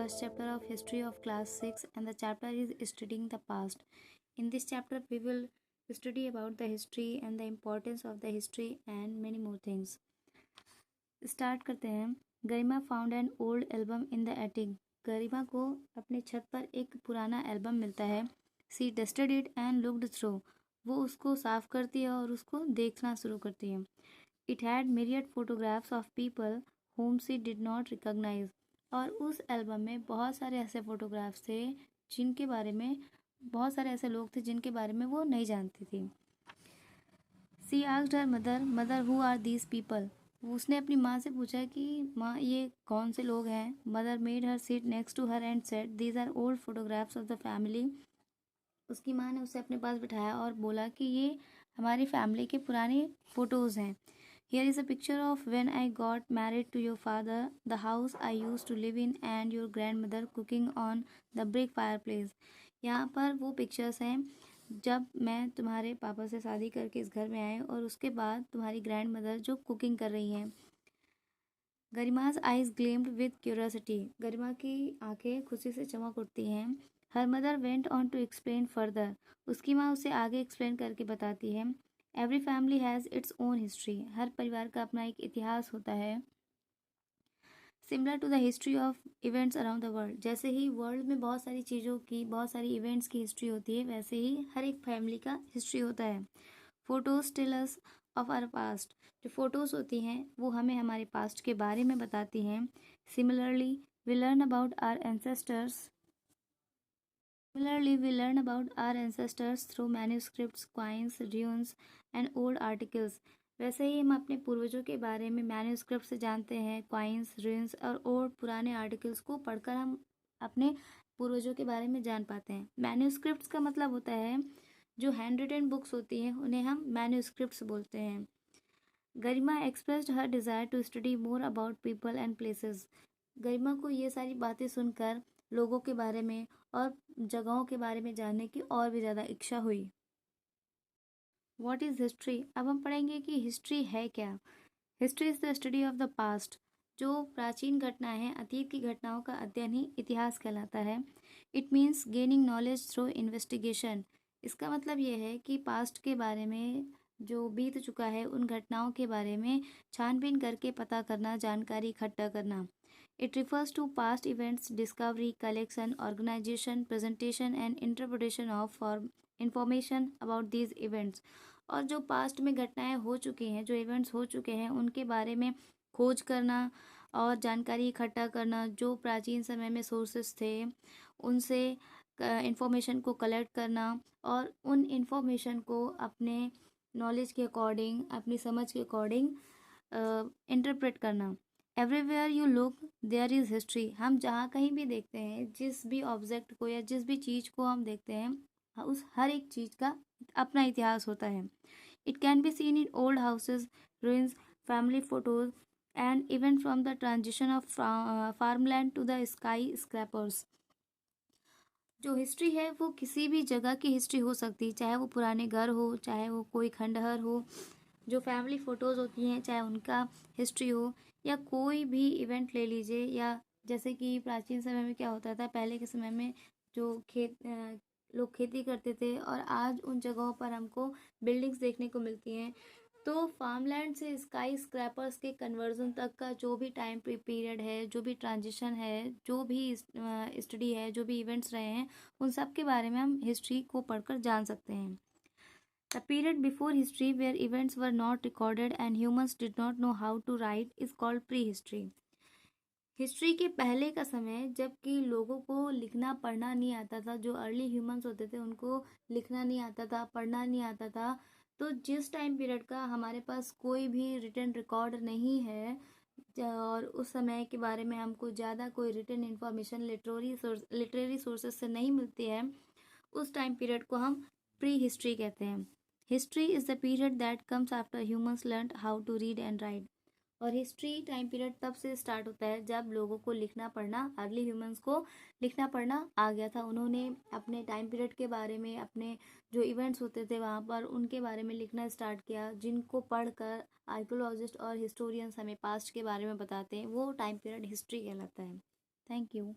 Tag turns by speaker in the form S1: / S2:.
S1: first chapter of history of class 6 and the chapter is studying the past. In this chapter we will study about the history and the importance of the history and many more things. Start करते हैं. Garima found an old album in the attic. Garima को अपने छत पर एक पुराना album मिलता है. She dusted it and looked through. वो उसको साफ करती है और उसको देखना शुरू करती है. It had myriad photographs of people whom she did not recognise. और उस एल्बम में बहुत सारे ऐसे फोटोग्राफ्स थे जिनके बारे में बहुत सारे ऐसे लोग थे जिनके बारे में वो नहीं जानती थी. She asked her mother who are these people. उसने अपनी माँ से पूछा कि माँ ये कौन से लोग हैं. Mother made her sit next to her and said these are old photographs of the family. उसकी माँ ने उसे अपने पास बिठाया और बोला कि ये हमारी फैमिली के पुराने फ़ोटोज़ हैं. Here is a picture of when I got married to your father, the house I use to live in and your grandmother cooking on the brick fireplace. यहाँ पर वो pictures हैं जब मैं तुम्हारे पापा से शादी करके इस घर में आए और उसके बाद तुम्हारी ग्रैंड मदर जो कुकिंग कर रही हैं. Garima's eyes gleamed with curiosity. Garima की आंखें खुशी से चमक उठती हैं. Her mother went on to explain further. उसकी माँ उसे आगे एक्सप्लेन करके बताती है. Every family has its own history. हर परिवार का अपना एक इतिहास होता है. Similar to the history of events around the world. जैसे ही वर्ल्ड में बहुत सारी चीज़ों की बहुत सारी इवेंट्स की हिस्ट्री होती है वैसे ही हर एक फैमिली का हिस्ट्री होता है. Photos tell us of our past. जो फ़ोटोज़ होती हैं वो हमें हमारे पास्ट के बारे में बताती हैं. Similarly we learn about our ancestors through manuscripts, coins, dunes and old articles. वैसे ही हम अपने पूर्वजों के बारे में मैन्यूस्क्रिप्ट से जानते हैं. क्वाइंस, ड्यून्स और ओल्ड पुराने आर्टिकल्स को पढ़कर हम अपने पूर्वजों के बारे में जान पाते हैं. मैन्यूस्क्रिप्ट्स का मतलब होता है जो हैंड रिटन बुक्स होती हैं उन्हें हम मैन्यूस्क्रिप्ट्स बोलते हैं. Garima expressed her desire to study more about people and places. Garima को ये सारी बातें सुनकर लोगों के बारे में और जगहों के बारे में जानने की और भी ज़्यादा इच्छा हुई. What is history. अब हम पढ़ेंगे कि हिस्ट्री है क्या. History is the study of the past. जो प्राचीन घटनाएं हैं, अतीत की घटनाओं का अध्ययन ही इतिहास कहलाता है. It means gaining knowledge through investigation. इसका मतलब ये है कि पास्ट के बारे में जो बीत चुका है उन घटनाओं के बारे में छानबीन करके पता करना, जानकारी इकट्ठा करना. It refers to past events discovery, collection, organisation, presentation and interpretation of information about these events. और जो पास्ट में घटनाएं हो चुकी हैं, जो इवेंट्स हो चुके हैं उनके बारे में खोज करना और जानकारी इकट्ठा करना. जो प्राचीन समय में सोर्सेस थे उनसे इंफॉर्मेशन को कलेक्ट करना और उन इंफॉर्मेशन को अपने नॉलेज के अकॉर्डिंग, अपनी समझ के अकॉर्डिंग इंटरप्रेट करना. Everywhere you look there is history. हम जहाँ कहीं भी देखते हैं, जिस भी ऑब्जेक्ट को या जिस भी चीज़ को हम देखते हैं उस हर एक चीज़ का अपना इतिहास होता है. It can be seen in old houses, ruins, family photos and even from the transition of farmland to the skyscrapers. जो हिस्ट्री है वो किसी भी जगह की हिस्ट्री हो सकती है, चाहे वो पुराने घर हो, चाहे वो कोई खंडहर हो. जो फैमिली फ़ोटोज़ होती हैं चाहे उनका हिस्ट्री हो, या कोई भी इवेंट ले लीजिए. या जैसे कि प्राचीन समय में क्या होता था, पहले के समय में जो लोग खेती करते थे और आज उन जगहों पर हमको बिल्डिंग्स देखने को मिलती हैं. तो फार्मलैंड से स्काई स्क्रैपर्स के कन्वर्जन तक का जो भी टाइम पीरियड है, जो भी ट्रांजिशन है, जो भी स्टडी है, जो भी इवेंट्स रहे हैं, उन सब के बारे में हम हिस्ट्री को पढ़कर जान सकते हैं. The period before history where events were not recorded and humans did not know how to write is called prehistory. History के पहले का समय जबकि लोगों को लिखना पढ़ना नहीं आता था, जो अर्ली ह्यूमंस होते थे उनको लिखना नहीं आता था, पढ़ना नहीं आता था. तो जिस टाइम पीरियड का हमारे पास कोई भी रिटन रिकॉर्ड नहीं है और उस समय के बारे में हमको ज़्यादा कोई रिटन इन्फॉर्मेशन लिटरेरी सोर्सेज से नहीं मिलती है, उस टाइम पीरियड को हम प्री हिस्ट्री कहते हैं. History is the period that comes after humans learn how to read and write. और हिस्ट्री टाइम पीरियड तब से स्टार्ट होता है जब लोगों को लिखना पढ़ना, अर्ली ह्यूमंस को लिखना पढ़ना आ गया था. उन्होंने अपने टाइम पीरियड के बारे में, अपने जो इवेंट्स होते थे वहाँ पर उनके बारे में लिखना स्टार्ट किया, जिनको पढ़कर आर्कियोलॉजिस्ट और हिस्टोरियंस हमें पास्ट के बारे में बताते हैं. वो टाइम पीरियड हिस्ट्री कहलाता है. Thank you.